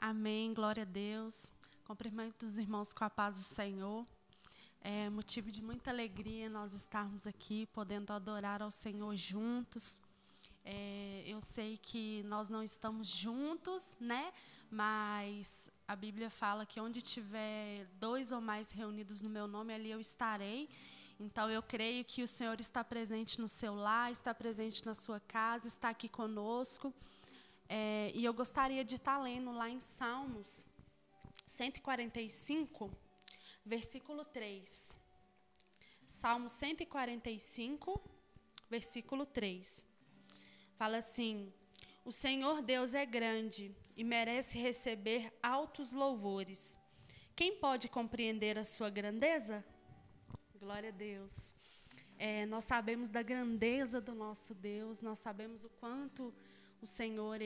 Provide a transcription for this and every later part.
Amém, glória a Deus. Cumprimento os irmãos com a paz do Senhor. É motivo de muita alegria nós estarmos aqui, podendo adorar ao Senhor juntos. Eu sei que nós não estamos juntos, né? Mas a Bíblia fala que onde tiver 2 ou mais reunidos no meu nome, ali eu estarei. Então, eu creio que o Senhor está presente no seu lar, está presente na sua casa, está aqui conosco. E eu gostaria de estar lendo lá em Salmos 145, versículo 3. Salmo 145, versículo 3. Fala assim: o Senhor Deus é grande e merece receber altos louvores. Quem pode compreender a sua grandeza? Glória a Deus. Nós sabemos da grandeza do nosso Deus, nós sabemos o quanto o Senhor,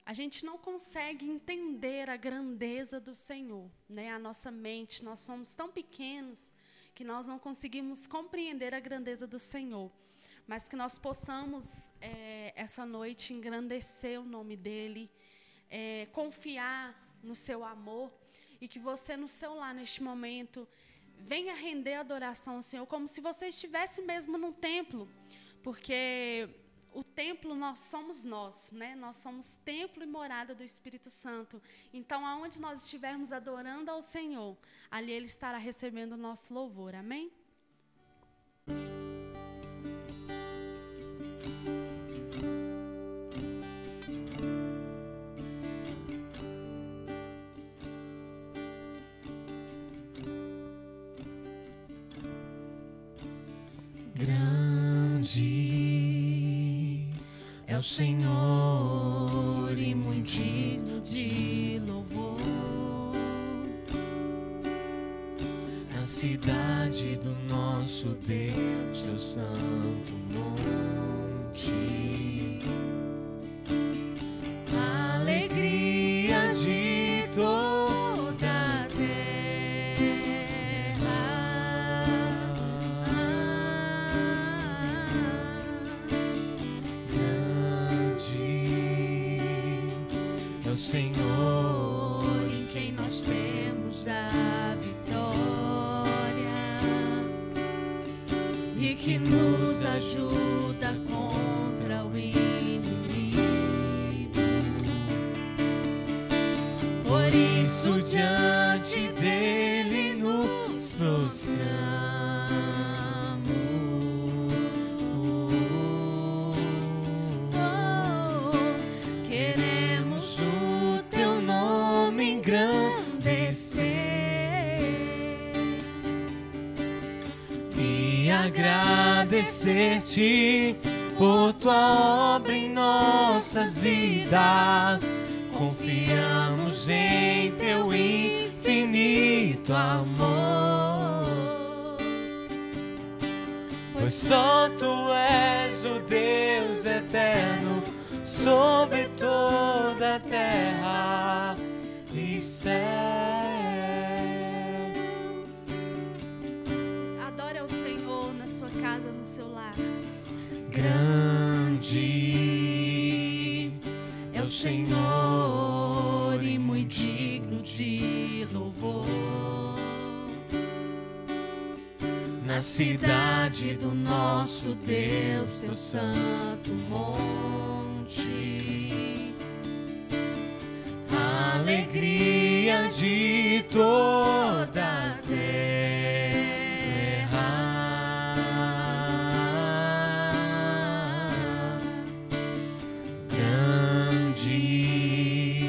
a gente não consegue entender a grandeza do Senhor, né? A nossa mente, nós somos tão pequenos que nós não conseguimos compreender a grandeza do Senhor. Mas que nós possamos, essa noite, engrandecer o nome dEle, confiar no seu amor, e que você, no seu lar, neste momento, venha render adoração ao Senhor, como se você estivesse mesmo num templo, porque o templo somos nós, né? Nós somos templo e morada do Espírito Santo. Então, aonde nós estivermos adorando ao Senhor, ali Ele estará recebendo o nosso louvor. Amém? Grande é o Senhor e muito digno de louvor. Na cidade do nosso Deus, seu santo monte, a alegria de toda a terra. É o Senhor em quem nós temos a vitória e que nos ajuda contra o inimigo. Por isso, diante dele nos prostramos. Engrandecer e agradecer-te por tua obra em nossas vidas. Confiamos em teu infinito amor, pois só tu és o Deus eterno sobre toda a terra e céus. Adore ao Senhor na sua casa, no seu lar. Grande é o Senhor e muito digno de louvor. Na cidade do nosso Deus, teu santo monte, alegria de toda a terra. Grande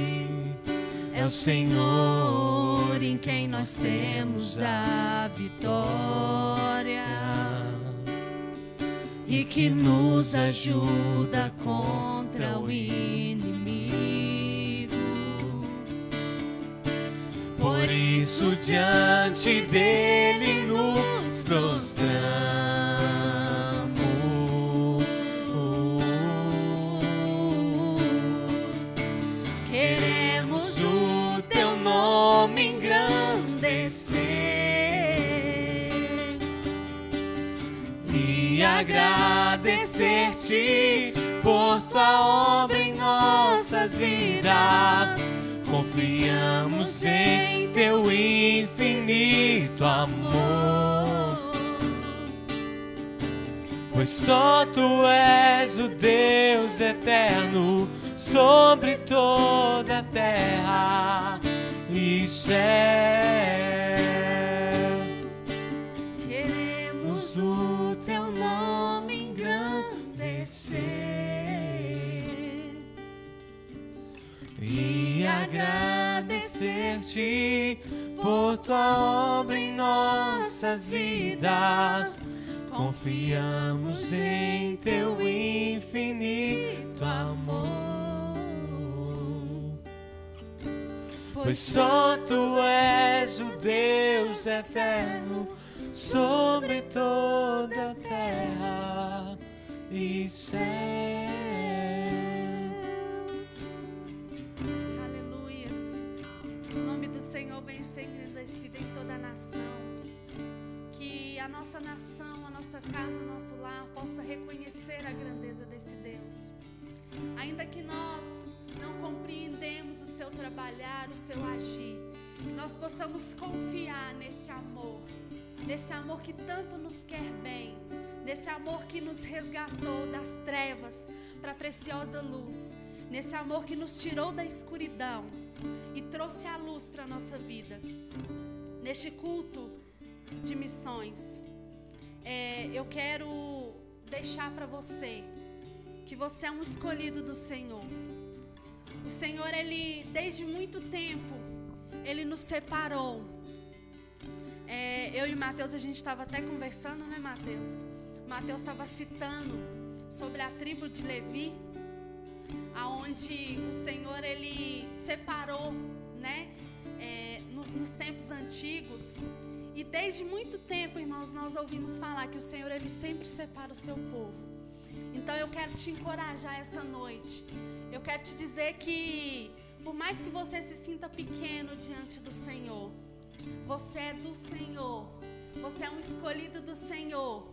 é o Senhor em quem nós temos a vitória e que nos ajuda contra o inimigo. Por isso, diante dele nos prostramos. Queremos o teu nome engrandecer e agradecer-te por tua obra em nossas vidas. Confiamos em teu infinito amor, pois só tu és o Deus eterno sobre toda a terra e céu. Queremos o teu nome engrandecer e agradecer-te por tua obra em nossas vidas. Confiamos em teu infinito amor, pois só tu és o Deus eterno sobre toda a terra e céus. Aleluias. O nome do Senhor vem ser engrandecido em toda a nação. Que a nossa nação, a nossa casa, o nosso lar possa reconhecer a grandeza desse Deus. Ainda que nós não compreendemos o seu trabalhar, o seu agir, que nós possamos confiar nesse amor que tanto nos quer bem, nesse amor que nos resgatou das trevas para a preciosa luz, nesse amor que nos tirou da escuridão e trouxe a luz para a nossa vida. Neste culto de missões, eu quero deixar para você que você é um escolhido do Senhor. O Senhor, Ele, desde muito tempo, Ele nos separou. Eu e o Mateus, a gente estava até conversando, né, Mateus? O Mateus estava citando sobre a tribo de Levi, aonde o Senhor, Ele separou, né, nos tempos antigos. E desde muito tempo, irmãos, nós ouvimos falar que o Senhor, Ele sempre separa o seu povo. Então eu quero te encorajar essa noite. Eu quero te dizer que, por mais que você se sinta pequeno diante do Senhor, você é do Senhor. Você é um escolhido do Senhor.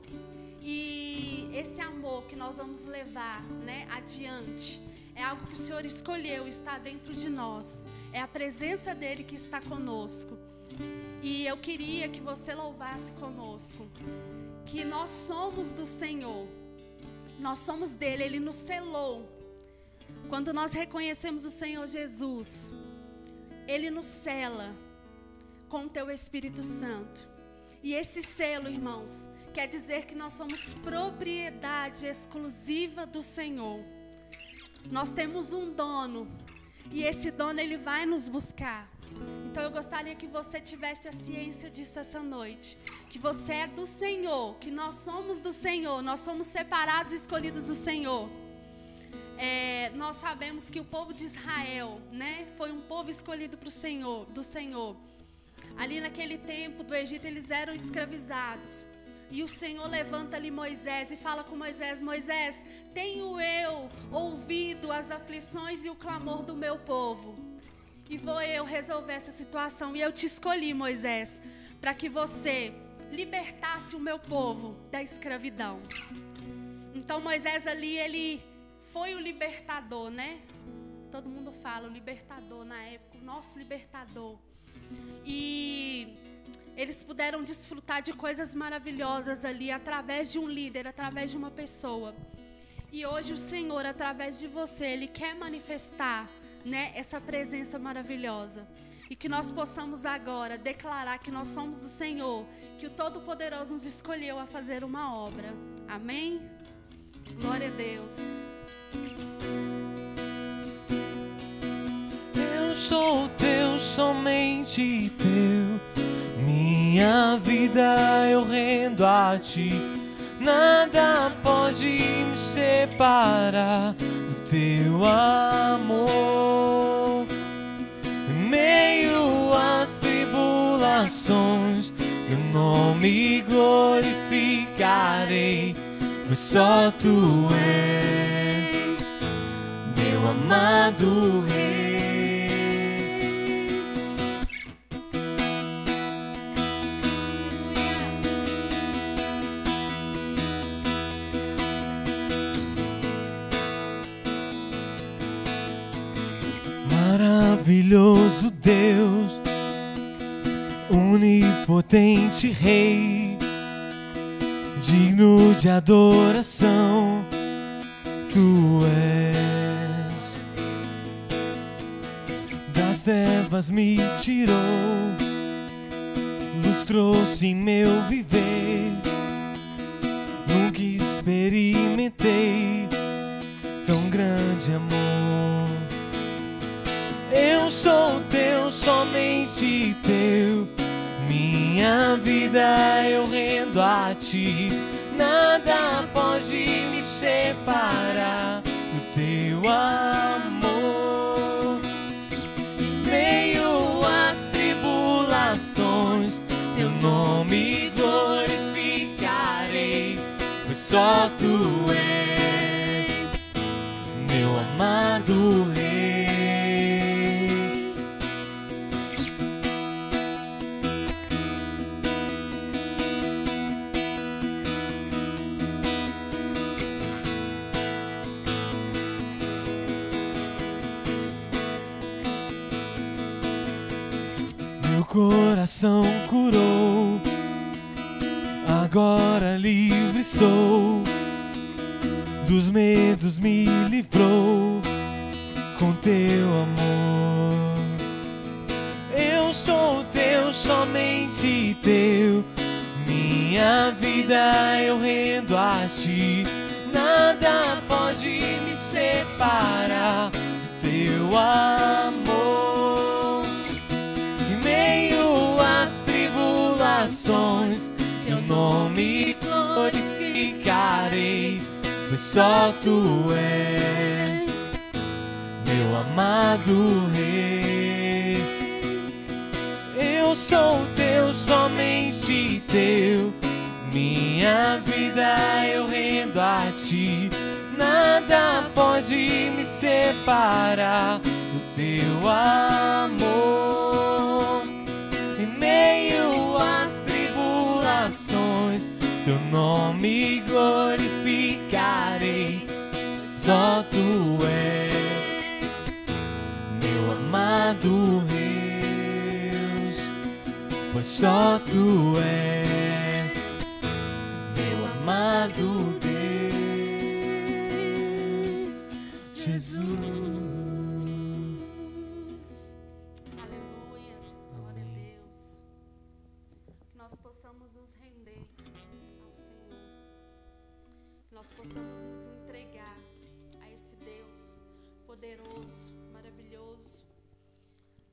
E esse amor que nós vamos levar, né, adiante, é algo que o Senhor escolheu, está dentro de nós. É a presença dEle que está conosco. E eu queria que você louvasse conosco, que nós somos do Senhor, nós somos dEle, Ele nos selou. Quando nós reconhecemos o Senhor Jesus, Ele nos sela com o Teu Espírito Santo. E esse selo, irmãos, quer dizer que nós somos propriedade exclusiva do Senhor. Nós temos um dono, e esse dono, Ele vai nos buscar. Então eu gostaria que você tivesse a ciência disso essa noite, que você é do Senhor, que nós somos do Senhor, nós somos separados e escolhidos do Senhor. Nós sabemos que o povo de Israel, né, foi um povo escolhido do Senhor. Ali naquele tempo do Egito eles eram escravizados. E o Senhor levanta ali Moisés e fala com Moisés: Moisés, tenho eu ouvido as aflições e o clamor do meu povo. E vou eu resolver essa situação. E eu te escolhi, Moisés, para que você libertasse o meu povo da escravidão. Então Moisés ali, ele foi o libertador, né? Todo mundo fala o libertador na época, o nosso libertador. E eles puderam desfrutar de coisas maravilhosas ali, através de um líder, através de uma pessoa. E hoje o Senhor, através de você, Ele quer manifestar, né, essa presença maravilhosa. E que nós possamos agora declarar que nós somos do Senhor, que o Todo-Poderoso nos escolheu a fazer uma obra. Amém? Glória a Deus. Eu sou teu, somente teu. Minha vida eu rendo a ti. Nada pode me separar do teu amor. Em meio às tribulações, teu nome glorificarei, pois só tu és meu amado Rei. Maravilhoso Deus, onipotente Rei, digno de adoração, Tu és. Das trevas me tirou, luz trouxe em meu viver. Nunca experimentei tão grande amor. Eu sou teu, somente teu, minha vida eu rendo a ti. Nada pode me separar do teu amor. Em meio às tribulações, teu nome glorificarei, pois só tu és meu amado Rei. Coração curou, agora livre sou, dos medos me livrou com teu amor. Eu sou teu, somente teu, minha vida eu rendo a ti. Nada pode me separar do teu amor. Teu nome glorificarei, pois só tu és meu amado Rei. Eu sou teu, somente teu, minha vida eu rendo a ti. Nada pode me separar do teu amor. Em meio às tribulações, teu nome glorificarei, só tu és meu amado Deus, pois só tu és meu amado Deus, Jesus. Possamos nos entregar a esse Deus poderoso, maravilhoso.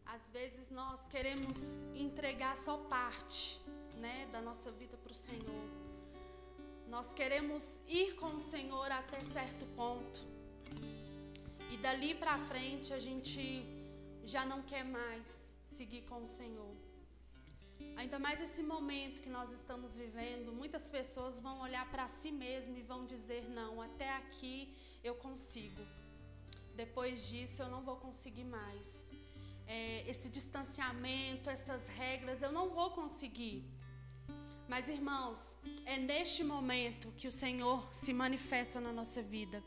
Às vezes nós queremos entregar só parte, né, da nossa vida para o Senhor. Nós queremos ir com o Senhor até certo ponto. E dali para frente a gente já não quer mais seguir com o Senhor. Ainda mais esse momento que nós estamos vivendo, muitas pessoas vão olhar para si mesmo e vão dizer, não, até aqui eu consigo. Depois disso eu não vou conseguir mais. Esse distanciamento, essas regras, eu não vou conseguir. Mas, irmãos, é neste momento que o Senhor se manifesta na nossa vida.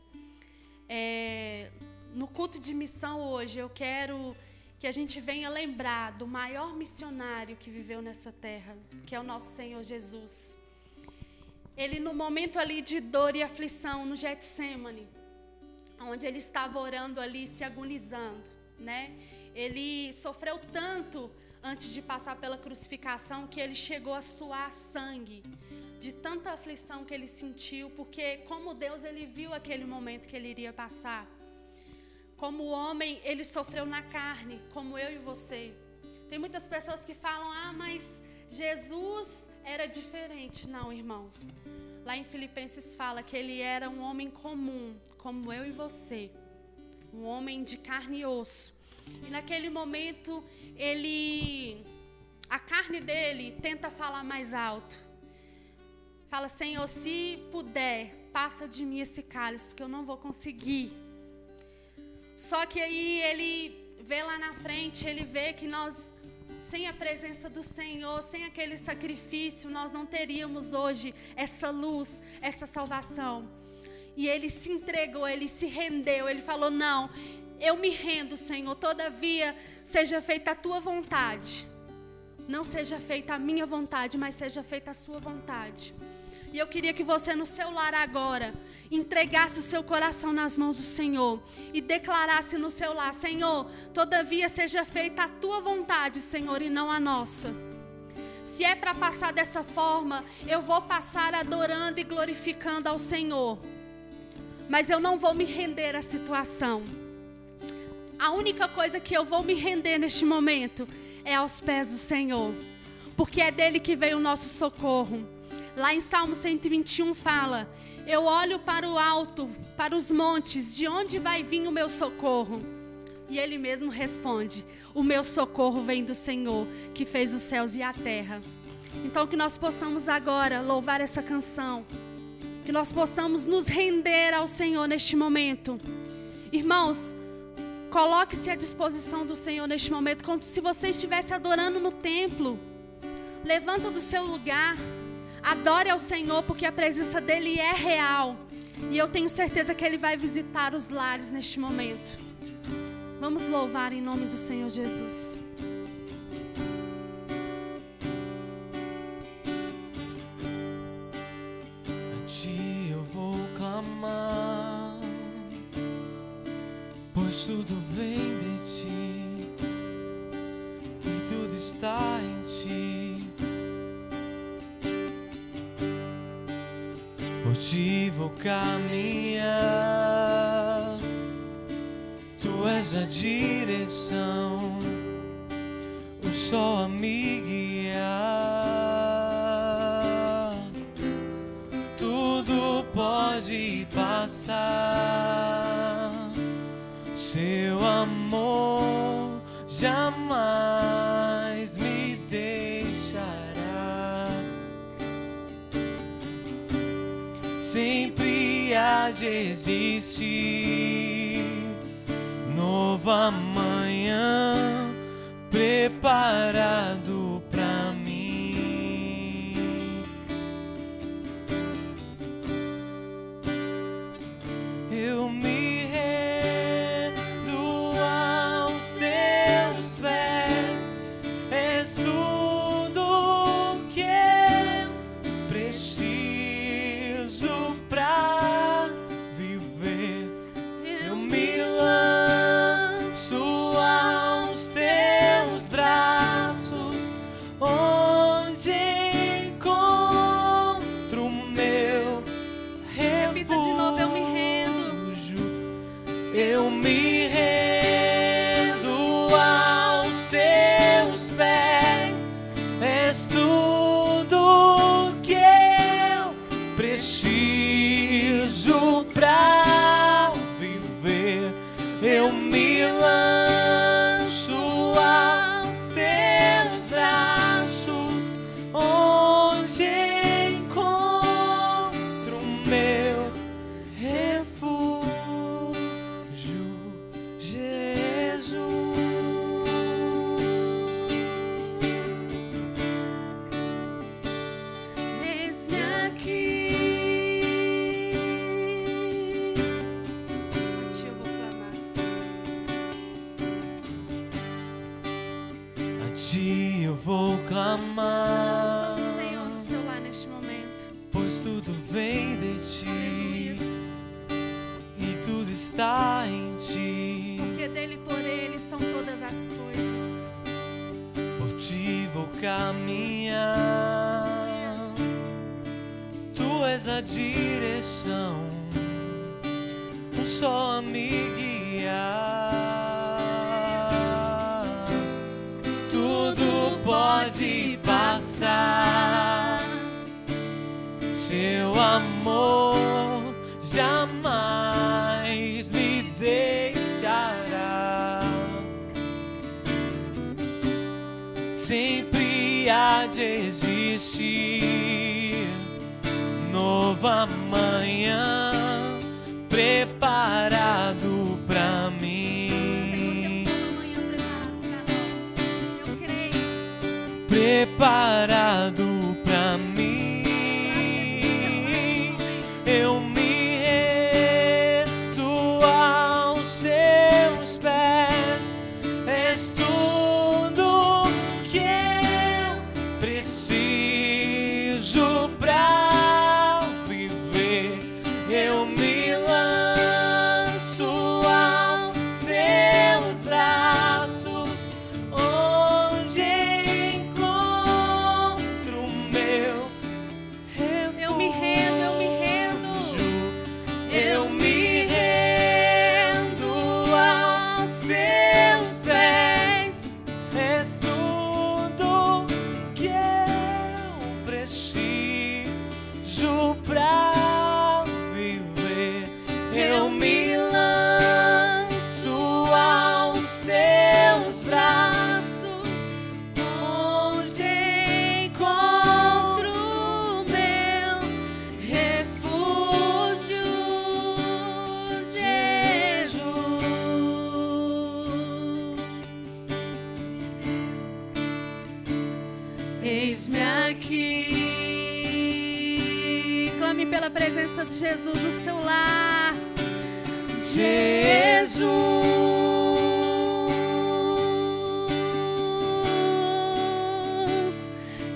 No culto de missão hoje, eu quero que a gente venha lembrar do maior missionário que viveu nessa terra, que é o nosso Senhor Jesus. Ele, no momento ali de dor e aflição, no Getsêmani, onde ele estava orando ali, se agonizando, né? Ele sofreu tanto antes de passar pela crucificação que ele chegou a suar sangue, de tanta aflição que ele sentiu, porque como Deus, ele viu aquele momento que ele iria passar. Como homem, ele sofreu na carne, como eu e você. Tem muitas pessoas que falam, mas Jesus era diferente. Não, irmãos. Lá em Filipenses fala que ele era um homem comum, como eu e você. Um homem de carne e osso. E naquele momento, a carne dele tenta falar mais alto. Fala, Senhor, se puder, passa de mim esse cálice, porque eu não vou conseguir. Só que aí ele vê lá na frente, ele vê que nós, sem a presença do Senhor, sem aquele sacrifício, nós não teríamos hoje essa luz, essa salvação. E ele se entregou, ele se rendeu, ele falou, não, Eu me rendo, Senhor, todavia seja feita a tua vontade. Não seja feita a minha vontade, mas seja feita a sua vontade. E eu queria que você no seu lar agora entregasse o seu coração nas mãos do Senhor e declarasse no seu lar: Senhor, todavia seja feita a tua vontade, Senhor, e não a nossa. Se é para passar dessa forma, eu vou passar adorando e glorificando ao Senhor. Mas eu não vou me render à situação. A única coisa que eu vou me render neste momento é aos pés do Senhor, porque é dele que veio o nosso socorro. Lá em Salmo 121 fala: eu olho para o alto, para os montes, de onde vai vir o meu socorro? E ele mesmo responde: o meu socorro vem do Senhor, que fez os céus e a terra. Então que nós possamos agora louvar essa canção, que nós possamos nos render ao Senhor neste momento. Irmãos, coloque-se à disposição do Senhor neste momento, como se você estivesse adorando no templo. Levanta do seu lugar, adore ao Senhor, porque a presença dEle é real. E eu tenho certeza que Ele vai visitar os lares neste momento. Vamos louvar em nome do Senhor Jesus. A Ti eu vou clamar, pois tudo vem de Ti e tudo está em Ti. Por Ti vou caminhar, Tu és a direção, o sol a me guiar. Tudo pode passar, Seu amor jamais me deixará. Sempre há de existir novo amanhã preparado pra mim. Eu me rendo aos Seus pés, és tudo que eu preciso pra viver. Eu me lanço aos Teus braços, onde encontro o meu refúgio. Repita de novo: eu me rendo. Eu me rendo aos Seus pés, és tudo que eu preciso pra viver. Eu me lanço aos Teus braços, onde encontro o meu refúgio, Jesus. Eis-me aqui. A Ti eu vou clamar. A Ti eu vou clamar, Louve o Senhor no seu lar neste momento. pois tudo vem de Ti Aleluia. e tudo está em Ti. Porque dele e por Ele são todas as coisas. Por Ti vou caminhar, Tu és a direção, um só a me guiar. Tudo pode passar, Seu amor jamais me deixará. Sempre há de existir novo amanhã preparado pra Senhor, mim. tem um amanhã preparado para nós. Eu creio. Preparado pra mim. Eu me rendo aos Seus aqui. Clame pela presença de Jesus no seu lar. Jesus,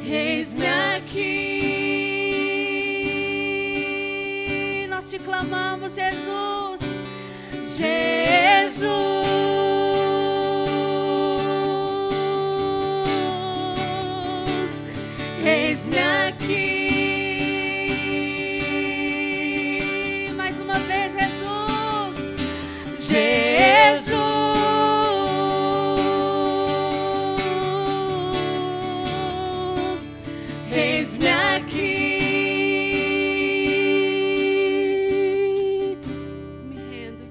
eis-me aqui. Nós te clamamos, Jesus. Jesus, eis-me aqui. Mais uma vez, Jesus. Jesus, eis-me aqui. Me rendo.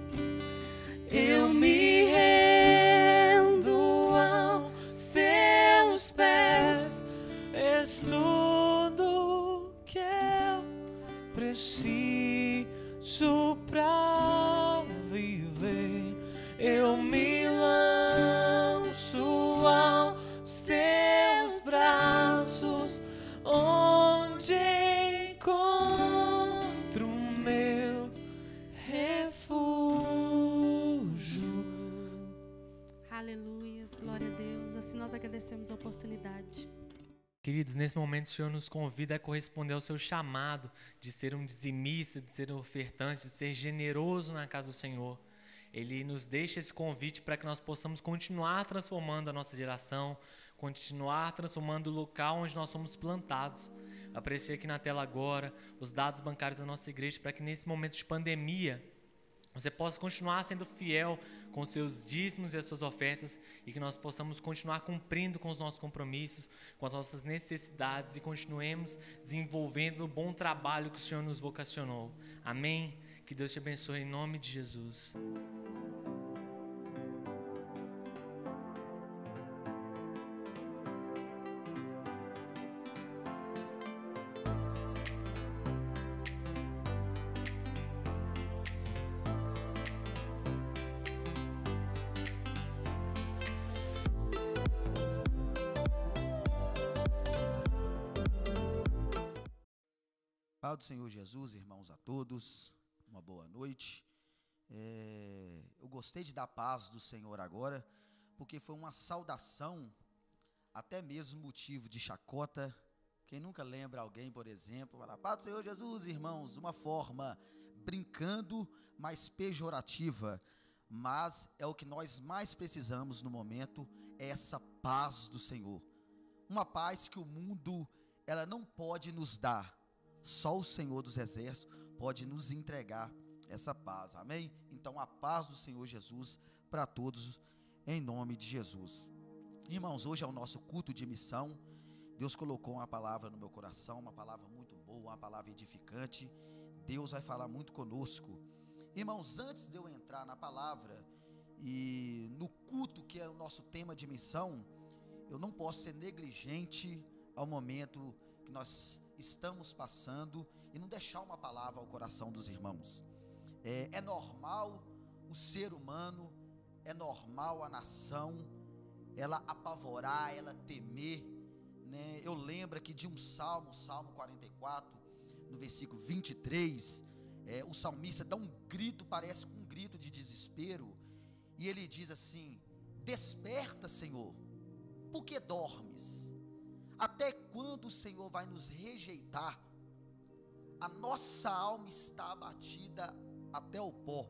Eu me rendo aos seus pés. És tudo que eu preciso pra viver. Eu me lanço aos seus braços, onde encontro meu refúgio. Aleluias, glória a Deus. Assim nós agradecemos a oportunidade. Queridos, nesse momento o Senhor nos convida a corresponder ao seu chamado de ser um dizimista, de ser um ofertante, de ser generoso na casa do Senhor. Ele nos deixa esse convite para que nós possamos continuar transformando a nossa geração, continuar transformando o local onde nós somos plantados. Aparecer aqui na tela agora os dados bancários da nossa igreja para que nesse momento de pandemia você possa continuar sendo fiel com os seus dízimos e as suas ofertas e que nós possamos continuar cumprindo com os nossos compromissos, com as nossas necessidades e continuemos desenvolvendo o bom trabalho que o Senhor nos vocacionou. Amém? Que Deus te abençoe em nome de Jesus. Paz do Senhor Jesus, irmãos a todos, uma boa noite. Eu gostei de dar paz do Senhor agora, porque foi uma saudação, até mesmo motivo de chacota. Quem nunca lembra alguém, por exemplo, falar paz do Senhor Jesus, irmãos, uma forma brincando, mas pejorativa. Mas é o que nós mais precisamos no momento, é essa paz do Senhor. Uma paz que o mundo, ela não pode nos dar. Só o Senhor dos Exércitos pode nos entregar essa paz, amém? Então a paz do Senhor Jesus para todos, em nome de Jesus. Irmãos, hoje é o nosso culto de missão. Deus colocou uma palavra no meu coração, uma palavra muito boa, uma palavra edificante. Deus vai falar muito conosco. Irmãos, antes de eu entrar na palavra e no culto que é o nosso tema de missão, eu não posso ser negligente ao momento que nós estamos passando e não deixar uma palavra ao coração dos irmãos. É normal o ser humano, é normal a nação, ela apavorar, ela temer, né? Eu lembro aqui de um salmo, Salmo 44, no versículo 23, o salmista dá um grito, parece um grito de desespero, e ele diz assim: desperta, Senhor, por que dormes? Até quando o Senhor vai nos rejeitar? A nossa alma está abatida até o pó.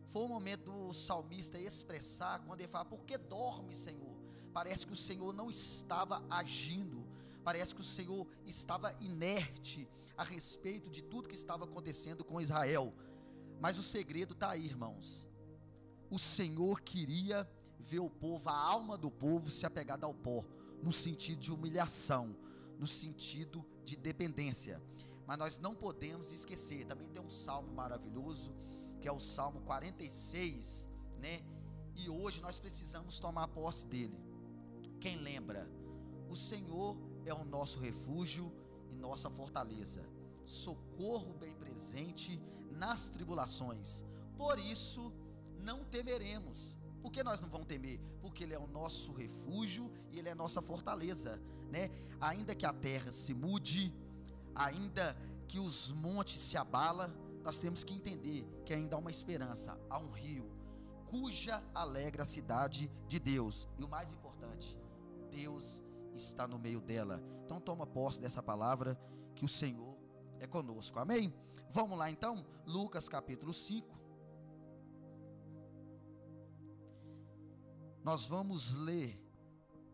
Foi o momento do salmista expressar, quando ele fala, por que dorme, Senhor? Parece que o Senhor não estava agindo, parece que o Senhor estava inerte a respeito de tudo que estava acontecendo com Israel. Mas o segredo está aí, irmãos. O Senhor queria ver o povo, a alma do povo se apegada ao pó, no sentido de humilhação, no sentido de dependência. Mas nós não podemos esquecer, também tem um salmo maravilhoso, que é o Salmo 46, né? E hoje nós precisamos tomar posse dele. Quem lembra? O Senhor é o nosso refúgio e nossa fortaleza, socorro bem presente nas tribulações. Por isso não temeremos, Por que nós não vamos temer? Porque Ele é o nosso refúgio e Ele é a nossa fortaleza, né? Ainda que a terra se mude, ainda que os montes se abalem, nós temos que entender que ainda há uma esperança, há um rio, cuja alegra a cidade de Deus. E o mais importante, Deus está no meio dela. Então toma posse dessa palavra, que o Senhor é conosco, amém? Vamos lá então, Lucas capítulo 5. Nós vamos ler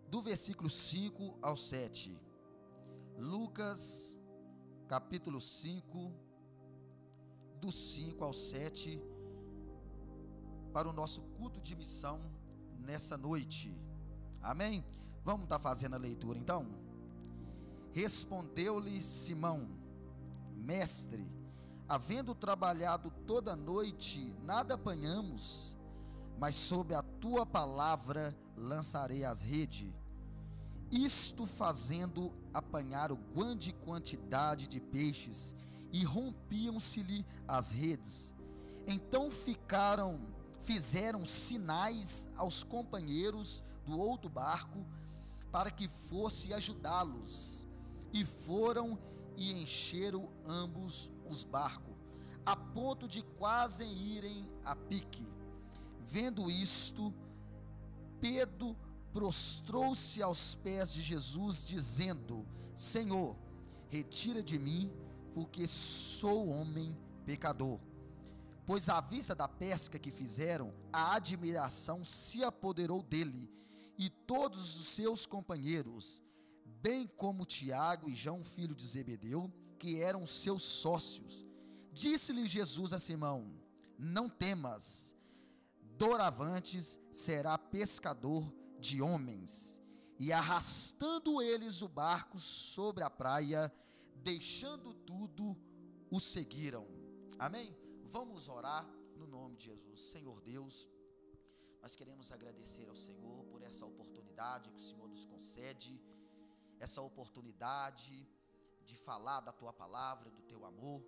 do versículo 5 ao 7. Lucas capítulo 5, do 5 ao 7, para o nosso culto de missão nessa noite, amém? Vamos estar fazendo a leitura então? Respondeu-lhe Simão: Mestre, havendo trabalhado toda a noite, nada apanhamos, mas sob a tua palavra lançarei as redes. Isto fazendo, apanharam grande quantidade de peixes, e rompiam-se-lhe as redes. Então fizeram sinais aos companheiros do outro barco, para que fosse ajudá-los, e foram e encheram ambos os barcos, a ponto de quase irem a pique. Vendo isto, Pedro prostrou-se aos pés de Jesus, dizendo: Senhor, retira de mim, porque sou homem pecador. Pois à vista da pesca que fizeram, a admiração se apoderou dele e todos os seus companheiros, bem como Tiago e João, filho de Zebedeu, que eram seus sócios. Disse-lhe Jesus a Simão: Não temas, doravantes será pescador de homens. E arrastando eles o barco sobre a praia, deixando tudo, o seguiram. Amém? Vamos orar no nome de Jesus. Senhor Deus, nós queremos agradecer ao Senhor por essa oportunidade que o Senhor nos concede, essa oportunidade de falar da tua palavra, do teu amor.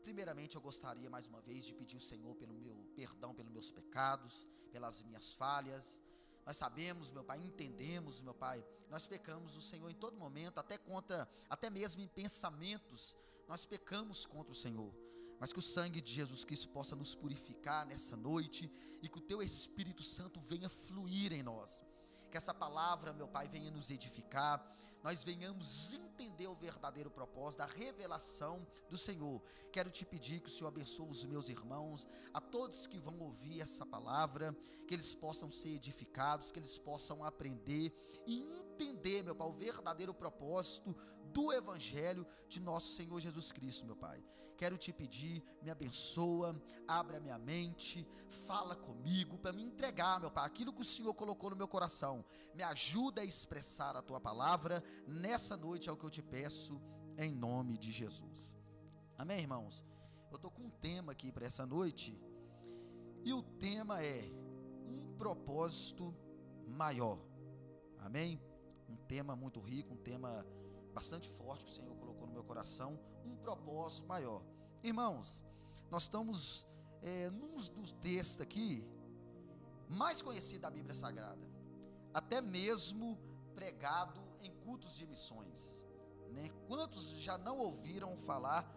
Primeiramente, eu gostaria mais uma vez de pedir ao Senhor pelo meu perdão pelos meus pecados, pelas minhas falhas. Nós sabemos, meu Pai, entendemos, meu Pai, nós pecamos o Senhor em todo momento, até mesmo em pensamentos, nós pecamos contra o Senhor. Mas que o sangue de Jesus Cristo possa nos purificar nessa noite e que o teu Espírito Santo venha fluir em nós. Que essa palavra, meu Pai, venha nos edificar, nós venhamos entender o verdadeiro propósito da revelação do Senhor. Quero te pedir que o Senhor abençoe os meus irmãos, a todos que vão ouvir essa palavra, que eles possam ser edificados, que eles possam aprender e entender, meu Pai, o verdadeiro propósito do Evangelho de nosso Senhor Jesus Cristo, meu Pai. Quero te pedir, me abençoa, abre a minha mente, fala comigo para me entregar, meu Pai, aquilo que o Senhor colocou no meu coração. Me ajuda a expressar a tua palavra nessa noite, é o que eu te peço, em nome de Jesus. Amém, irmãos? Eu estou com um tema aqui para essa noite, e o tema é um propósito maior. Amém? Um tema muito rico, um tema bastante forte que o Senhor colocou no meu coração, um propósito maior. Irmãos, nós estamos num dos textos aqui mais conhecido da Bíblia Sagrada, até mesmo pregado em cultos de missões, né? Quantos já não ouviram falar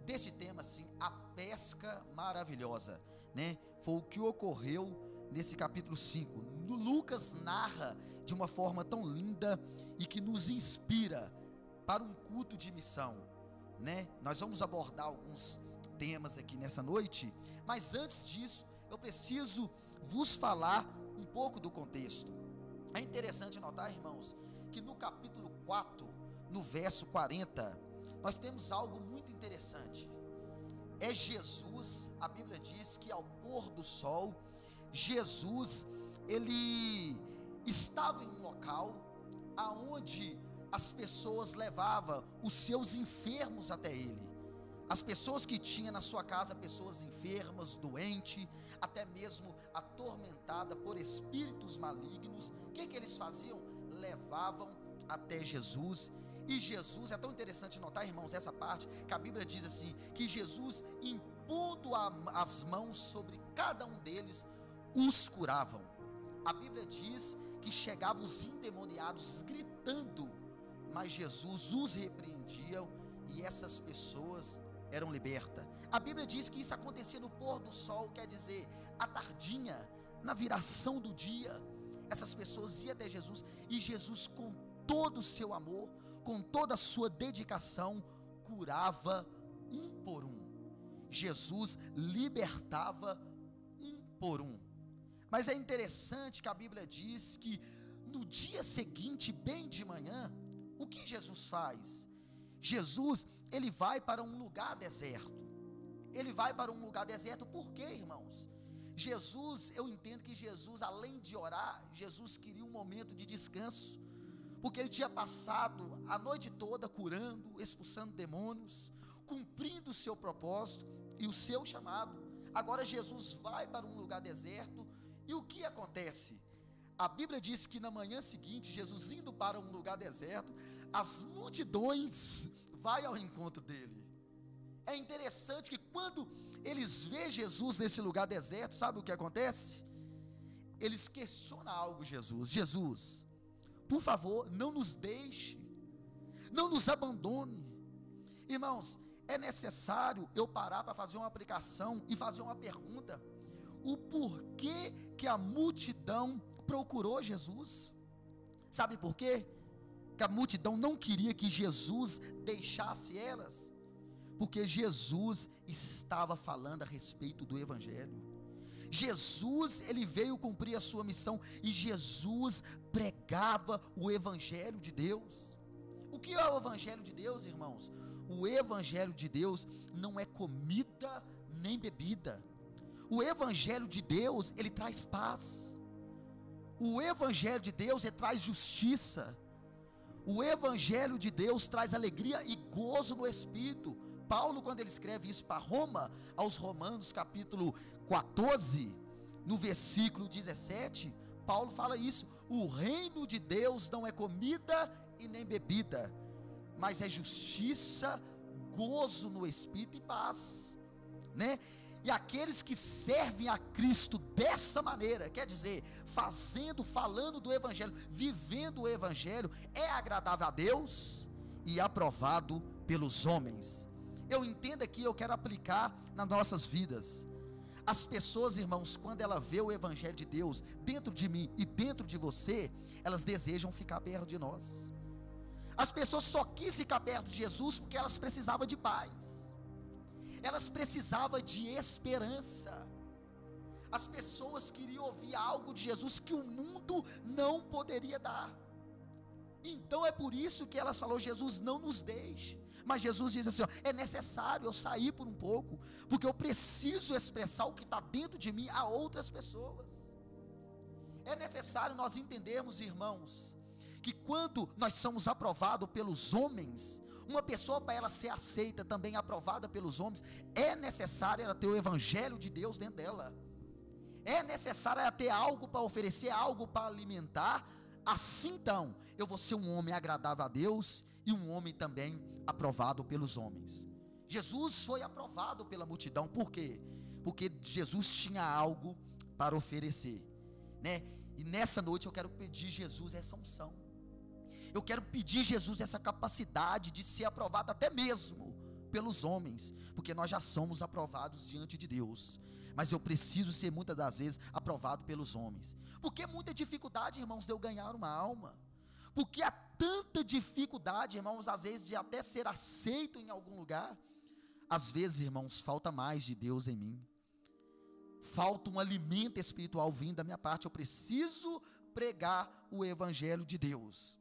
desse tema assim, a pesca maravilhosa, né? Foi o que ocorreu nesse capítulo 5. Lucas narra de uma forma tão linda e que nos inspira para um culto de missão, né? Nós vamos abordar alguns temas aqui nessa noite, mas antes disso, eu preciso vos falar um pouco do contexto. É interessante notar, irmãos, que no capítulo 4, no verso 40, nós temos algo muito interessante. É Jesus, a Bíblia diz que ao pôr do sol, Jesus, ele estava em um local aonde as pessoas levavam os seus enfermos até ele. As pessoas que tinham na sua casa pessoas enfermas, doentes, até mesmo atormentadas por espíritos malignos, o que eles faziam? Levavam até Jesus. E Jesus, é tão interessante notar, irmãos, essa parte, que a Bíblia diz assim, que Jesus, impondo as mãos sobre cada um deles, os curavam. A Bíblia diz que chegavam os endemoniados gritando, mas Jesus os repreendia e essas pessoas eram libertas. A Bíblia diz que isso acontecia no pôr do sol, quer dizer, à tardinha, na viração do dia, essas pessoas iam até Jesus, e Jesus, com todo o seu amor, com toda a sua dedicação, curava um por um. Jesus libertava um por um. Mas é interessante que a Bíblia diz que no dia seguinte, bem de manhã, o que Jesus faz? Jesus, ele vai para um lugar deserto. Ele vai para um lugar deserto, por quê, irmãos? Jesus, eu entendo que Jesus, além de orar, Jesus queria um momento de descanso, porque ele tinha passado a noite toda curando, expulsando demônios, cumprindo o seu propósito e o seu chamado. Agora Jesus vai para um lugar deserto, e o que acontece? A Bíblia diz que na manhã seguinte, Jesus indo para um lugar deserto, as multidões vai ao encontro dele. É interessante que quando eles veem Jesus nesse lugar deserto, sabe o que acontece? Eles questionam algo, Jesus, por favor, não nos deixe, não nos abandone. Irmãos, é necessário eu parar para fazer uma aplicação e fazer uma pergunta: o porquê que a multidão procurou Jesus? Sabe por quê? Que a multidão não queria que Jesus deixasse elas, porque Jesus estava falando a respeito do Evangelho. Jesus, ele veio cumprir a sua missão, e Jesus pregava o Evangelho de Deus. O que é o Evangelho de Deus, irmãos? O Evangelho de Deus não é comida nem bebida. O Evangelho de Deus, ele traz paz. O Evangelho de Deus, ele traz justiça. O Evangelho de Deus traz alegria e gozo no Espírito. Paulo, quando ele escreve isso para Roma, aos Romanos capítulo 14, no versículo 17, Paulo fala isso: o reino de Deus não é comida e nem bebida, mas é justiça, gozo no Espírito e paz, né? E aqueles que servem a Cristo dessa maneira, quer dizer, falando do Evangelho, vivendo o Evangelho, é agradável a Deus e aprovado pelos homens. Eu entendo aqui, eu quero aplicar nas nossas vidas. As pessoas, irmãos, quando ela vê o Evangelho de Deus dentro de mim e dentro de você, elas desejam ficar perto de nós. As pessoas só quis ficar perto de Jesus porque elas precisavam de paz, elas precisavam de esperança. As pessoas queriam ouvir algo de Jesus que o mundo não poderia dar. Então é por isso que elas falaram: Jesus, não nos deixe. Mas Jesus diz assim: ó, é necessário eu sair por um pouco, porque eu preciso expressar o que está dentro de mim a outras pessoas. É necessário nós entendermos, irmãos, que quando nós somos aprovados pelos homens, uma pessoa, para ela ser aceita, também aprovada pelos homens, é necessário ela ter o Evangelho de Deus dentro dela. É necessário ela ter algo para oferecer, algo para alimentar. Assim então, eu vou ser um homem agradável a Deus e um homem também aprovado pelos homens. Jesus foi aprovado pela multidão, por quê? Porque Jesus tinha algo para oferecer, né? E nessa noite eu quero pedir Jesus essa unção. Eu quero pedir Jesus essa capacidade de ser aprovado até mesmo pelos homens, porque nós já somos aprovados diante de Deus, mas eu preciso ser muitas das vezes aprovado pelos homens. Porque muita dificuldade, irmãos, de eu ganhar uma alma. Porque há tanta dificuldade, irmãos, às vezes de até ser aceito em algum lugar. Às vezes, irmãos, falta mais de Deus em mim. Falta um alimento espiritual vindo da minha parte. Eu preciso pregar o Evangelho de Deus.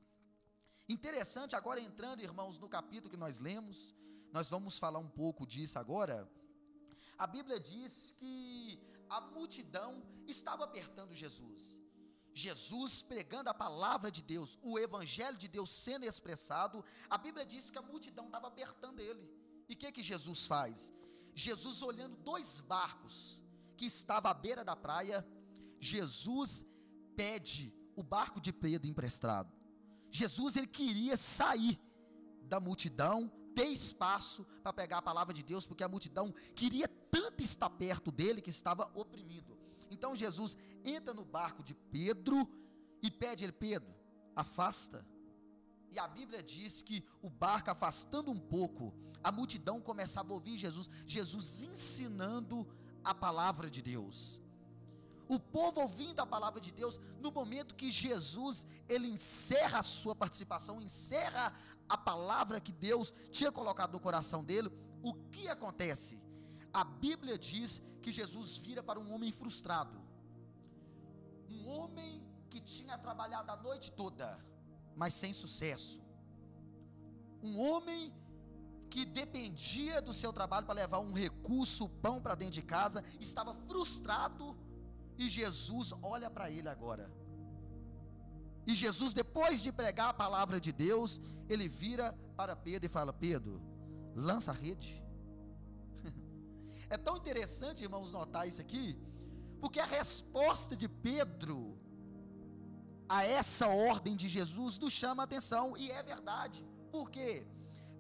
Interessante, agora entrando, irmãos, no capítulo que nós lemos, nós vamos falar um pouco disso agora. A Bíblia diz que a multidão estava apertando Jesus. Jesus pregando a palavra de Deus, o Evangelho de Deus sendo expressado, a Bíblia diz que a multidão estava apertando ele. E o que Jesus faz? Jesus, olhando 2 barcos que estavam à beira da praia, Jesus pede o barco de Pedro emprestado. Jesus, ele queria sair da multidão, ter espaço para pegar a palavra de Deus, porque a multidão queria tanto estar perto dele que estava oprimido. Então Jesus entra no barco de Pedro e pede ele: Pedro, afasta. E a Bíblia diz que o barco afastando um pouco, a multidão começava a ouvir Jesus ensinando a palavra de Deus. O povo ouvindo a palavra de Deus, no momento que Jesus, ele encerra a sua participação, encerra a palavra que Deus tinha colocado no coração dele, o que acontece? A Bíblia diz que Jesus vira para um homem frustrado, um homem que tinha trabalhado a noite toda, mas sem sucesso, um homem que dependia do seu trabalho para levar um recurso, o pão para dentro de casa, estava frustrado, e Jesus olha para ele agora, e Jesus, depois de pregar a palavra de Deus, ele vira para Pedro e fala: Pedro, lança a rede. É tão interessante, irmãos, notar isso aqui, porque a resposta de Pedro a essa ordem de Jesus nos chama a atenção, e é verdade. Por quê?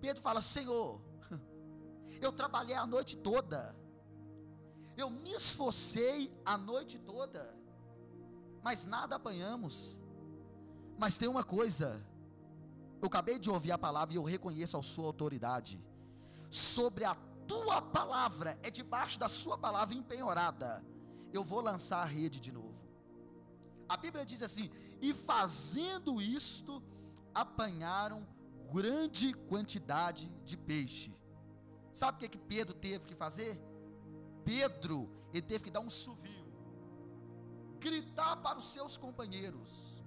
Pedro fala: Senhor, eu trabalhei a noite toda, eu me esforcei a noite toda, mas nada apanhamos. Mas tem uma coisa, eu acabei de ouvir a palavra e eu reconheço a sua autoridade, sobre a tua palavra, é debaixo da sua palavra empenhorada, eu vou lançar a rede de novo. A Bíblia diz assim: e fazendo isto, apanharam grande quantidade de peixe. Sabe o que Pedro teve que fazer? Pedro, ele teve que dar um assovio, gritar para os seus companheiros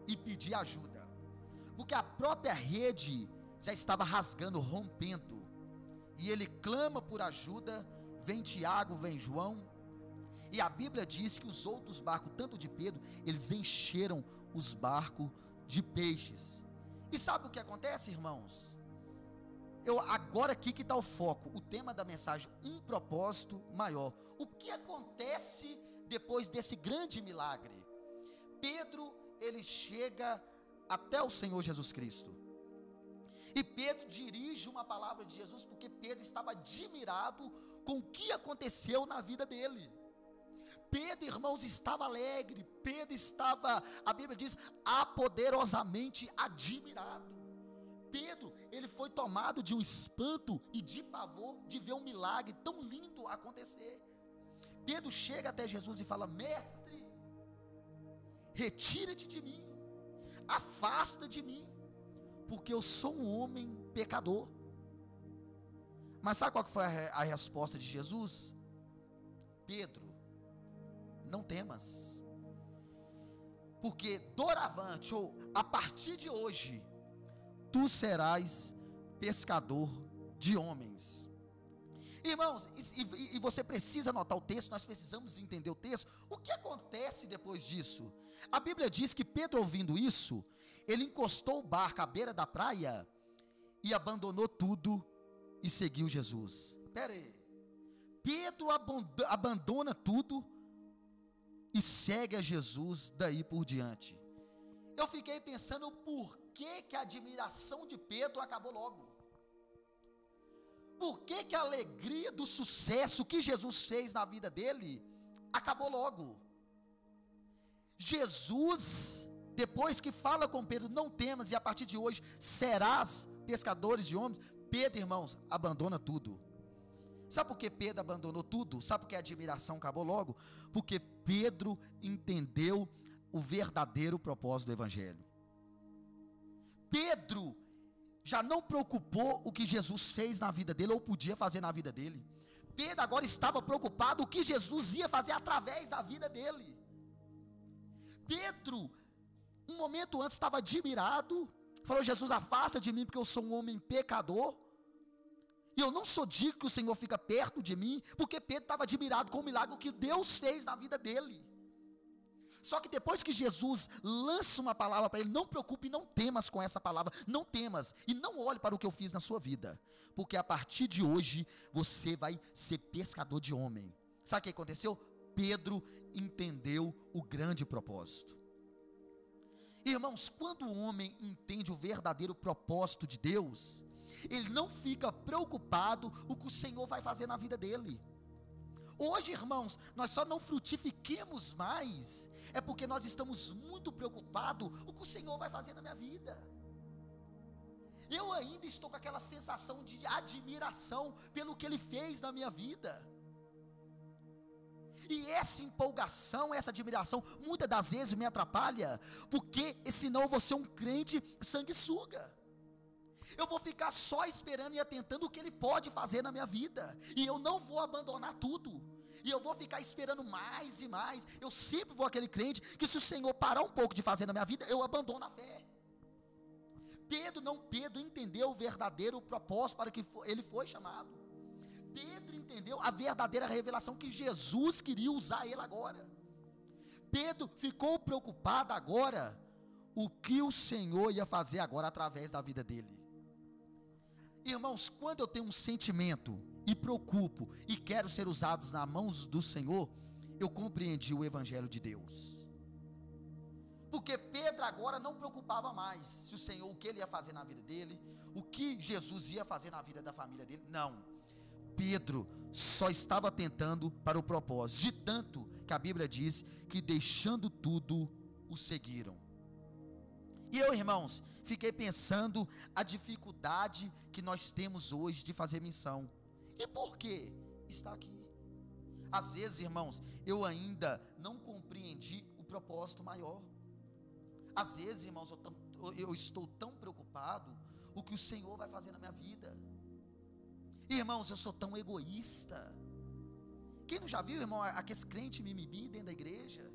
e pedir ajuda, porque a própria rede já estava rasgando, rompendo, e ele clama por ajuda. Vem Tiago, vem João, e a Bíblia diz que os outros barcos, tanto de Pedro, eles encheram os barcos de peixes. E sabe o que acontece, irmãos? Agora aqui que está o foco, o tema da mensagem, um propósito maior. O que acontece depois desse grande milagre? Pedro, ele chega até o Senhor Jesus Cristo, e Pedro dirige uma palavra de Jesus, porque Pedro estava admirado com o que aconteceu na vida dele. Pedro, irmãos, estava alegre, Pedro estava, a Bíblia diz, apoderosamente admirado. Pedro, ele foi tomado de um espanto e de pavor de ver um milagre tão lindo acontecer. Pedro chega até Jesus e fala: Mestre, retira-te de mim, afasta de mim, porque eu sou um homem pecador. Mas sabe qual que foi a resposta de Jesus? Pedro, não temas, porque doravante, ou a partir de hoje, tu serás pescador de homens. Irmãos, e você precisa anotar o texto, nós precisamos entender o texto. O que acontece depois disso? A Bíblia diz que Pedro, ouvindo isso, ele encostou o barco à beira da praia e abandonou tudo e seguiu Jesus. Espera aí, Pedro abandona tudo e segue a Jesus daí por diante. Eu fiquei pensando por que a admiração de Pedro acabou logo. Por que a alegria do sucesso que Jesus fez na vida dele acabou logo? Jesus, depois que fala com Pedro: não temas, e a partir de hoje serás pescadores de homens. Pedro, irmãos, abandona tudo. Sabe por que Pedro abandonou tudo? Sabe por que a admiração acabou logo? Porque Pedro entendeu o verdadeiro propósito do Evangelho. Pedro já não preocupou o que Jesus fez na vida dele, ou podia fazer na vida dele. Pedro agora estava preocupado o que Jesus ia fazer através da vida dele. Pedro, um momento antes, estava admirado, falou: Jesus, afasta de mim, porque eu sou um homem pecador, e eu não sou digno que o Senhor fica perto de mim. Porque Pedro estava admirado com o milagre que Deus fez na vida dele. Só que depois que Jesus lança uma palavra para ele: não preocupe e não temas com essa palavra, não temas e não olhe para o que eu fiz na sua vida, porque a partir de hoje você vai ser pescador de homem. Sabe o que aconteceu? Pedro entendeu o grande propósito. Irmãos, quando o homem entende o verdadeiro propósito de Deus, ele não fica preocupado o que o Senhor vai fazer na vida dele. Hoje, irmãos, nós só não frutifiquemos mais, é porque nós estamos muito preocupados com o que o Senhor vai fazer na minha vida. Eu ainda estou com aquela sensação de admiração pelo que Ele fez na minha vida. E essa empolgação, essa admiração, muitas das vezes me atrapalha, porque senão eu vou ser um crente sanguessuga. Eu vou ficar só esperando e atentando o que Ele pode fazer na minha vida, e eu não vou abandonar tudo, e eu vou ficar esperando mais e mais. Eu sempre vou aquele crente, que se o Senhor parar um pouco de fazer na minha vida, eu abandono a fé. Pedro entendeu o verdadeiro propósito para que ele foi chamado. Pedro entendeu a verdadeira revelação que Jesus queria usar ele agora. Pedro ficou preocupado agora, o que o Senhor ia fazer agora através da vida dele. Irmãos, quando eu tenho um sentimento e preocupo e quero ser usados nas mãos do Senhor, eu compreendi o Evangelho de Deus. Porque Pedro agora não preocupava mais se o Senhor, o que ele ia fazer na vida dele, o que Jesus ia fazer na vida da família dele. Não, Pedro só estava atentando para o propósito, de tanto que a Bíblia diz que deixando tudo o seguiram. E eu, irmãos, fiquei pensando a dificuldade que nós temos hoje de fazer missão. E por que está aqui? Às vezes, irmãos, eu ainda não compreendi o propósito maior. Às vezes, irmãos, eu estou tão preocupado o que o Senhor vai fazer na minha vida. Irmãos, eu sou tão egoísta. Quem não já viu, irmão, aqueles crentes mimimi dentro da igreja?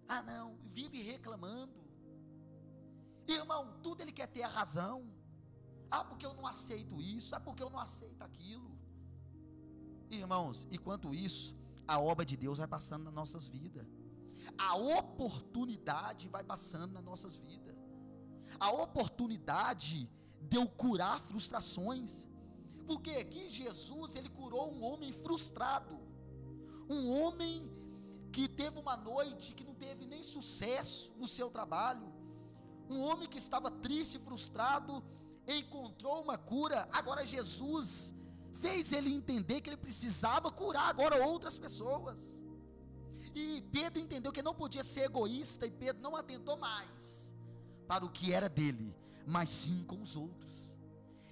Ah, não, vive reclamando. Irmão, tudo ele quer ter a razão. Ah, porque eu não aceito isso. Ah, porque eu não aceito aquilo. Irmãos, enquanto isso, a obra de Deus vai passando nas nossas vidas. A oportunidade vai passando nas nossas vidas. A oportunidade de eu curar frustrações. Porque aqui Jesus, ele curou um homem frustrado. Um homem que teve uma noite que não teve nem sucesso no seu trabalho. Um homem que estava triste, frustrado, encontrou uma cura. Agora Jesus fez ele entender que ele precisava curar agora outras pessoas. E Pedro entendeu que não podia ser egoísta, e Pedro não atentou mais para o que era dele, mas sim com os outros.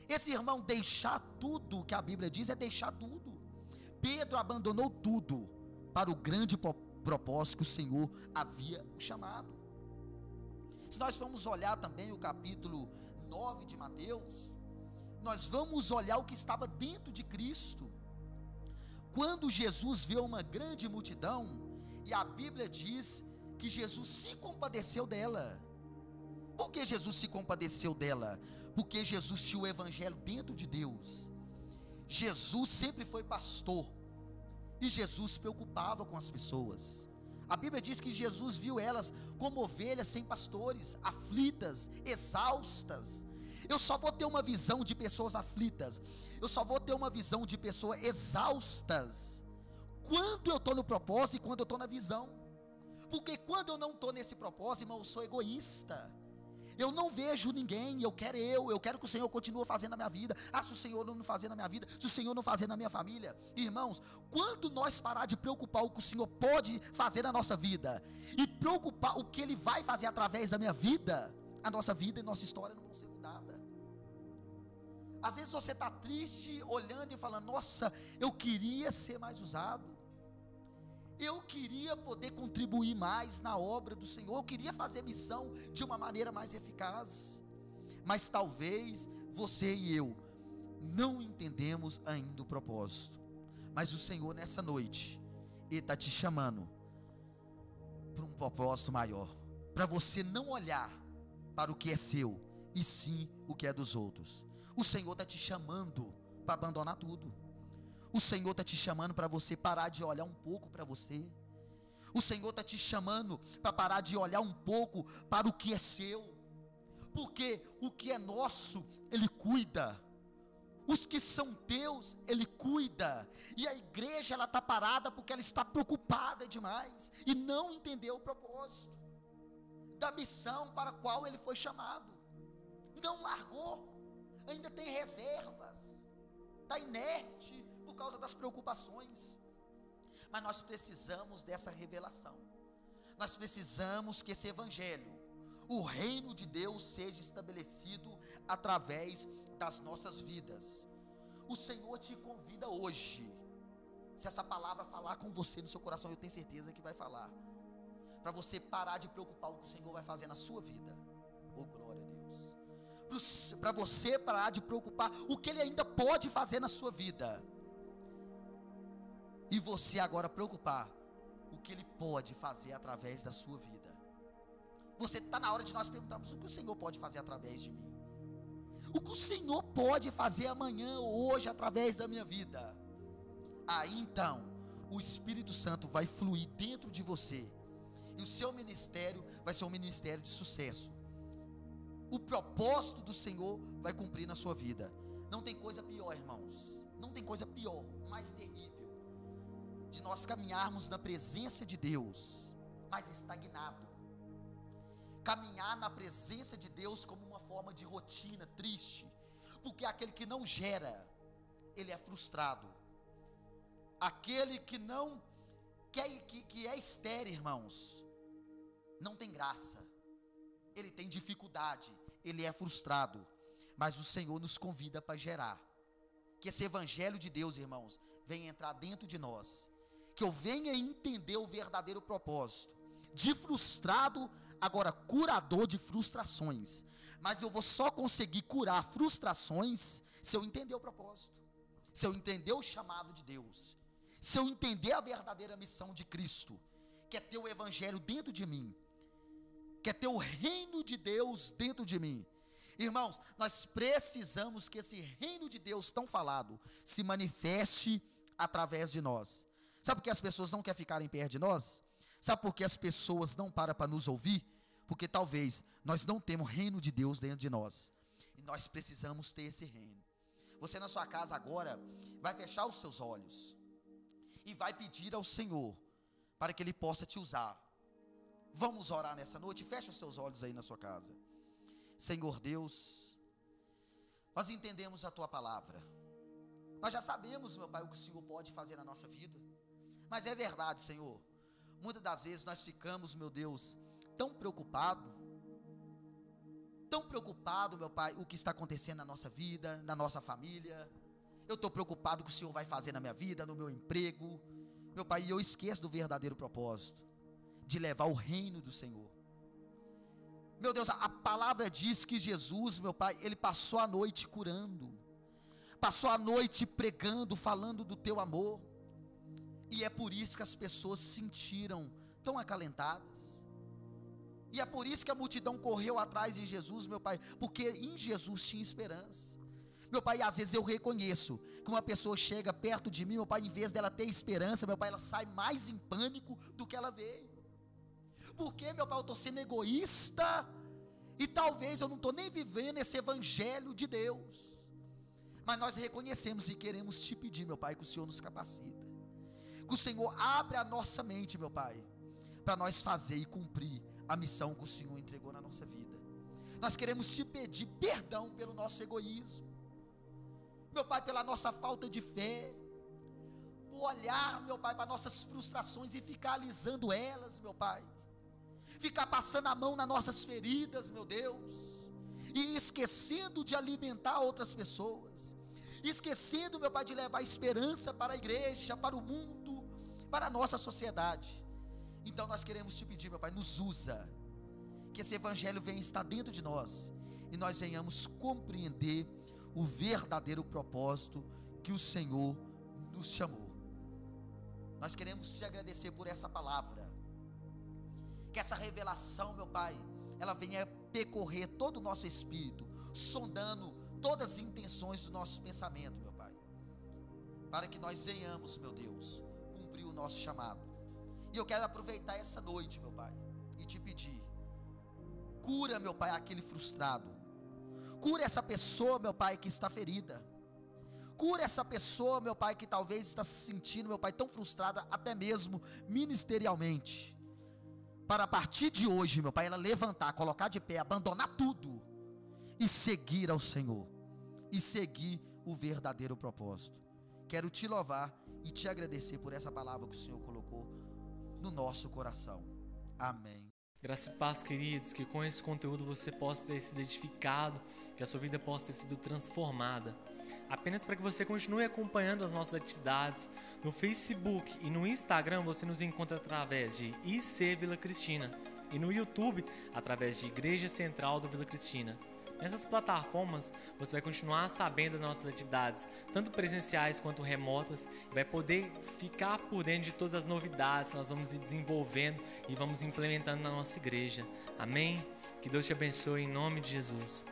Esse irmão, deixar tudo, que a Bíblia diz, é deixar tudo. Pedro abandonou tudo para o grande propósito que o Senhor havia chamado. Se nós formos olhar também o capítulo 9 de Mateus, nós vamos olhar o que estava dentro de Cristo. Quando Jesus vê uma grande multidão, e a Bíblia diz que Jesus se compadeceu dela. Por que Jesus se compadeceu dela? Porque Jesus tinha o Evangelho dentro de Deus. Jesus sempre foi pastor, e Jesus se preocupava com as pessoas. A Bíblia diz que Jesus viu elas como ovelhas sem pastores, aflitas, exaustas. Eu só vou ter uma visão de pessoas aflitas, eu só vou ter uma visão de pessoas exaustas quando eu estou no propósito e quando eu estou na visão. Porque quando eu não estou nesse propósito, irmão, eu sou egoísta. Eu não vejo ninguém, eu quero que o Senhor continue fazendo na minha vida. Ah, se o Senhor não fazer na minha vida, se o Senhor não fazer na minha família. Irmãos, quando nós parar de preocupar o que o Senhor pode fazer na nossa vida, e preocupar o que Ele vai fazer através da minha vida, a nossa vida e nossa história não vão ser mudadas. Às vezes você está triste, olhando e falando, nossa, eu queria ser mais usado. Eu queria poder contribuir mais na obra do Senhor, eu queria fazer missão de uma maneira mais eficaz. Mas talvez você e eu não entendemos ainda o propósito. Mas o Senhor nessa noite, Ele está te chamando para um propósito maior, para você não olhar para o que é seu, e sim o que é dos outros. O Senhor está te chamando para abandonar tudo. O Senhor está te chamando para você parar de olhar um pouco para você. O Senhor está te chamando para parar de olhar um pouco para o que é seu. Porque o que é nosso, Ele cuida. Os que são teus, Ele cuida. E a igreja, ela está parada porque ela está preocupada demais e não entendeu o propósito da missão para a qual ele foi chamado. Não largou. Ainda tem reservas. Está inerte por causa das preocupações. Mas nós precisamos dessa revelação. Nós precisamos que esse evangelho, o reino de Deus, seja estabelecido através das nossas vidas. O Senhor te convida hoje, se essa palavra falar com você no seu coração, eu tenho certeza que vai falar, para você parar de preocupar o que o Senhor vai fazer na sua vida. Oh, glória a Deus. Para você parar de preocupar o que Ele ainda pode fazer na sua vida, e você agora preocupar o que Ele pode fazer através da sua vida. Você está na hora de nós perguntarmos: o que o Senhor pode fazer através de mim? O que o Senhor pode fazer amanhã ou hoje através da minha vida? Aí então, o Espírito Santo vai fluir dentro de você, e o seu ministério vai ser um ministério de sucesso. O propósito do Senhor vai cumprir na sua vida. Não tem coisa pior, irmãos, não tem coisa pior, mais terrível, de nós caminharmos na presença de Deus, mas estagnado. Caminhar na presença de Deus como uma forma de rotina triste, porque aquele que não gera, ele é frustrado. Aquele que não que é estéril, irmãos, não tem graça, ele tem dificuldade, ele é frustrado. Mas o Senhor nos convida para gerar, que esse evangelho de Deus, irmãos, venha entrar dentro de nós, que eu venha entender o verdadeiro propósito, de frustrado, agora curador de frustrações. Mas eu vou só conseguir curar frustrações se eu entender o propósito, se eu entender o chamado de Deus, se eu entender a verdadeira missão de Cristo, que é ter o evangelho dentro de mim, que é ter o reino de Deus dentro de mim. Irmãos, nós precisamos que esse reino de Deus tão falado se manifeste através de nós. Sabe por que as pessoas não querem ficar perto de nós? Sabe por que as pessoas não param para nos ouvir? Porque talvez nós não temos o reino de Deus dentro de nós, e nós precisamos ter esse reino. Você na sua casa agora vai fechar os seus olhos e vai pedir ao Senhor para que Ele possa te usar. Vamos orar nessa noite? Feche os seus olhos aí na sua casa. Senhor Deus, nós entendemos a Tua palavra, nós já sabemos, meu Pai, o que o Senhor pode fazer na nossa vida, mas é verdade, Senhor, muitas das vezes nós ficamos, meu Deus, tão preocupado, meu Pai, o que está acontecendo na nossa vida, na nossa família. Eu estou preocupado com o que o Senhor vai fazer na minha vida, no meu emprego, meu Pai, e eu esqueço do verdadeiro propósito, de levar o reino do Senhor. Meu Deus, a palavra diz que Jesus, meu Pai, Ele passou a noite curando, passou a noite pregando, falando do Teu amor, e é por isso que as pessoas se sentiram tão acalentadas, e é por isso que a multidão correu atrás de Jesus, meu Pai, porque em Jesus tinha esperança. Meu Pai, às vezes eu reconheço que uma pessoa chega perto de mim, meu Pai, em vez dela ter esperança, meu Pai, ela sai mais em pânico do que ela veio. Porque, meu Pai, eu estou sendo egoísta, e talvez eu não estou nem vivendo esse evangelho de Deus. Mas nós reconhecemos e queremos te pedir, meu Pai, que o Senhor nos capacita, que o Senhor abre a nossa mente, meu Pai, para nós fazer e cumprir a missão que o Senhor entregou na nossa vida. Nós queremos te pedir perdão pelo nosso egoísmo, meu Pai, pela nossa falta de fé, por olhar, meu Pai, para nossas frustrações e ficar alisando elas, meu Pai, ficar passando a mão nas nossas feridas, meu Deus, e esquecendo de alimentar outras pessoas, esquecendo, meu Pai, de levar esperança para a igreja, para o mundo, para a nossa sociedade. Então nós queremos te pedir, meu Pai, nos usa, que esse evangelho venha estar dentro de nós, e nós venhamos compreender o verdadeiro propósito que o Senhor nos chamou. Nós queremos te agradecer por essa palavra, que essa revelação, meu Pai, ela venha percorrer todo o nosso espírito, sondando todas as intenções do nosso pensamento, meu Pai, para que nós venhamos, meu Deus, cumprir o nosso chamado. E eu quero aproveitar essa noite, meu Pai, e te pedir, cura, meu Pai, aquele frustrado, cura essa pessoa, meu Pai, que está ferida, cura essa pessoa, meu Pai, que talvez está se sentindo, meu Pai, tão frustrada, até mesmo ministerialmente, para a partir de hoje, meu Pai, ela levantar, colocar de pé, abandonar tudo, e seguir ao Senhor, e seguir o verdadeiro propósito. Quero te louvar e te agradecer por essa palavra que o Senhor colocou no nosso coração. Amém. Graça e paz, queridos, que com esse conteúdo você possa ter sido edificado, que a sua vida possa ter sido transformada. Apenas para que você continue acompanhando as nossas atividades no Facebook e no Instagram, você nos encontra através de IC Vila Cristina e no YouTube através de Igreja Central do Vila Cristina. Nessas plataformas você vai continuar sabendo das nossas atividades, tanto presenciais quanto remotas, e vai poder ficar por dentro de todas as novidades que nós vamos ir desenvolvendo e vamos implementando na nossa igreja. Amém? Que Deus te abençoe em nome de Jesus.